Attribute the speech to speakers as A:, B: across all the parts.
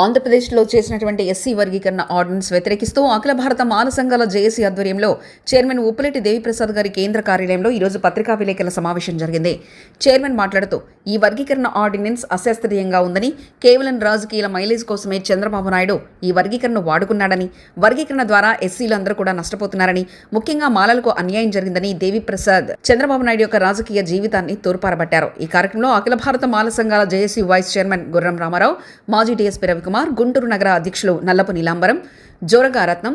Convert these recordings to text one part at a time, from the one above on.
A: ఆంధ్రప్రదేశ్లో చేసినటువంటి ఎస్సీ వర్గీకరణ ఆర్డినెన్స్ వ్యతిరేకిస్తూ అఖిల భారత మాల సంఘాల జేఏసీ ఆధ్వర్యంలో చైర్మన్ ఉప్పులెట్టి దేవిప్రసాద్ గారి కేంద్ర కార్యాలయంలో ఈరోజు పత్రికా విలేకరుల సమావేశం జరిగింది. చైర్మన్ మాట్లాడుతూ ఈ వర్గీకరణ ఆర్డినెన్స్ అశాస్త్రీయంగా ఉందని, కేవలం రాజకీయాల మైలేజ్ కోసమే చంద్రబాబు నాయుడు ఈ వర్గీకరణను వాడుకున్నాడని, వర్గీకరణ ద్వారా ఎస్సీలందరూ కూడా నష్టపోతున్నారని, ముఖ్యంగా మాలలకు అన్యాయం జరిగిందని దేవిప్రసాద్ చంద్రబాబు నాయుడు యొక్క రాజకీయ జీవితాన్ని తోర్పారబట్టారు. ఈ కార్యక్రమంలో అఖిల భారత మాల సంఘాల జేఏసీ వైస్ చైర్మన్ గుర్రం రామారావు, మాజీ డీఎస్పీ రవికుమార్, గుంటూరు నగర అధ్యక్షులు నల్లపు నీలాంబరం, జోరగా రత్నం,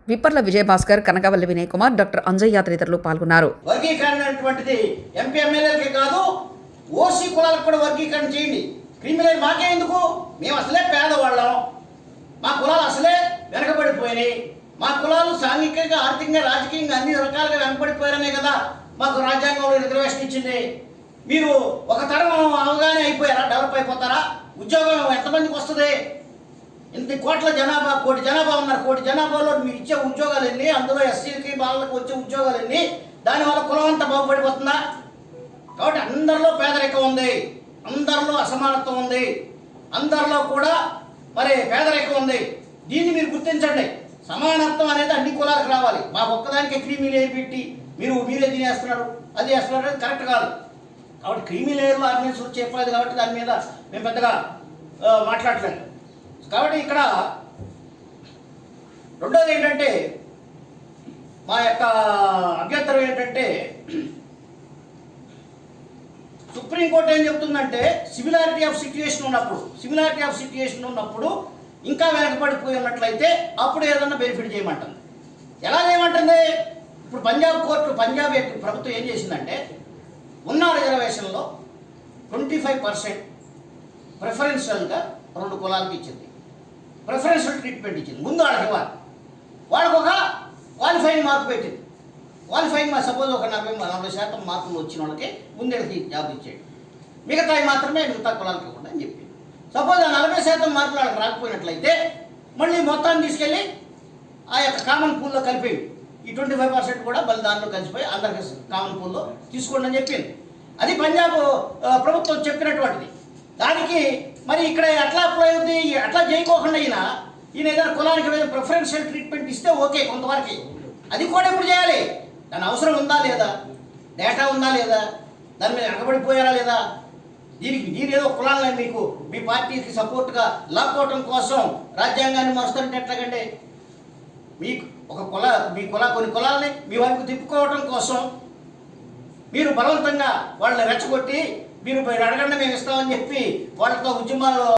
A: విప్పర్ల విజయభాస్కర్, కనకవల్లి వినయ్ కుమార్, డాక్టర్ అంజయ్య తదితరులు పాల్గొన్నారు.
B: వర్గీకరణ అనేటువంటిది ఎంపీ ఎమ్మెల్యేలకే కాదు, ఓసీ కులాలకు కూడా వర్గీకరణ చేయండి. క్రిమినల్ మాకే ఎందుకు? మేము అసలే పేదవాళ్ళం, మా కులాలు అసలే వెనకబడిపోయినాయి, మా కులాలు సాంఘికంగా, ఆర్థికంగా, రాజకీయంగా అన్ని రకాలుగా వెనకబడిపోయారనే కదా మాకు రాజ్యాంగంలో రిజర్వేషన్ ఇచ్చింది. మీరు ఒక తరం అవగానే అయిపోయారా? డెవలప్ అయిపోతారా? ఉద్యోగం ఎంతమందికి వస్తుంది? ఇంత కోట్ల జనాభా, కోటి జనాభా ఉన్నారు. కోటి జనాభాలో మీరు ఇచ్చే ఉద్యోగాలు ఎన్ని? అందులో ఎస్సీలకి వాళ్ళకి వచ్చే ఉద్యోగాలు ఎన్ని? దానివల్ల కులం అంతా బాగుపడిపోతుందా? కాబట్టి అందరిలో పేదరికం ఉంది, అందరిలో అసమానత్వం ఉంది, అందరిలో కూడా మరి పేదరికం ఉంది. దీన్ని మీరు గుర్తించండి. సమానత్వం అనేది అన్ని కులాలకు రావాలి. మా ఒక్కదానికి క్రీమీ లేయర్ పెట్టి మీరే తినేస్తున్నారు, అది చేస్తున్నారు, అది కరెక్ట్ కాదు. కాబట్టి క్రీమీ లేయర్లో ఆర్డినెన్స్ చెప్పలేదు కాబట్టి దాని మీద మేము పెద్దగా మాట్లాడలేదు. కాబట్టి ఇక్కడ రెండోది ఏంటంటే, మా యొక్క అభ్యంతరం ఏంటంటే, సుప్రీంకోర్టు ఏం చెప్తుందంటే సిమిలారిటీ ఆఫ్ సిట్యుయేషన్ ఉన్నప్పుడు ఇంకా వెనకబడిపోయి ఉన్నట్లయితే అప్పుడు ఏదన్నా బెనిఫిట్ చేయమంటుంది. ఎలా చేయమంటుంది? ఇప్పుడు పంజాబ్ ప్రభుత్వం ఏం చేసిందంటే, ఉన్న రిజర్వేషన్లో 25% ప్రిఫరెన్షియల్గా 2 కులాలకు ఇచ్చింది. ప్రిఫరెన్షియల్ ట్రీట్మెంట్ ఇచ్చింది. ముందు వాళ్ళకి ఇవ్వాలి. వాళ్ళకు ఒక క్వాలిఫైయింగ్ మార్క్ పెట్టింది. క్వాలిఫైయింగ్ మార్క్ సపోజ్ ఒక 40% మార్కులు వచ్చిన వాళ్ళకి ముందరికి జాబ్ ఇచ్చేది, మిగతాయి మాత్రమే మిగతా కులాలకు ఇవ్వండి అని చెప్పింది. సపోజ్ ఆ 40% మార్కులు వాళ్ళకి రాకపోయినట్లయితే మళ్ళీ మొత్తాన్ని తీసుకెళ్ళి ఆ యొక్క కామన్ పూల్లో కలిపేవి. ఈ 25% కూడా మళ్ళీ దాంట్లో కలిసిపోయి అందరికి కామన్ పూల్లో తీసుకోండి అని చెప్పింది. అది పంజాబ్ ప్రభుత్వం చెప్పినటువంటిది. దానికి మరి ఇక్కడ ఎట్లా అప్లై అవుతుంది? అట్లా చేయకోకుండా ఈయన ఏదైనా కులానికి ఏదైనా ప్రిఫరెన్షియల్ ట్రీట్మెంట్ ఇస్తే ఓకే కొంతవరకు. అది కూడా ఎప్పుడు చేయాలి? దాని అవసరం ఉందా లేదా? డేటా ఉందా లేదా? దాని మీద వెనకబడిపోయారా లేదా? దీని ఏదో కులాలని మీకు మీ పార్టీకి సపోర్ట్గా లాక్కోవటం కోసం రాజ్యాంగాన్ని మరుస్తుంటే ఎట్లాగండి? మీకు కొన్ని కులాలని మీ వైపు తిప్పుకోవటం కోసం మీరు బలవంతంగా వాళ్ళని రెచ్చగొట్టి మీరు అడగండి మేము ఇస్తామని చెప్పి వాళ్ళతో ఉద్యమాల్లో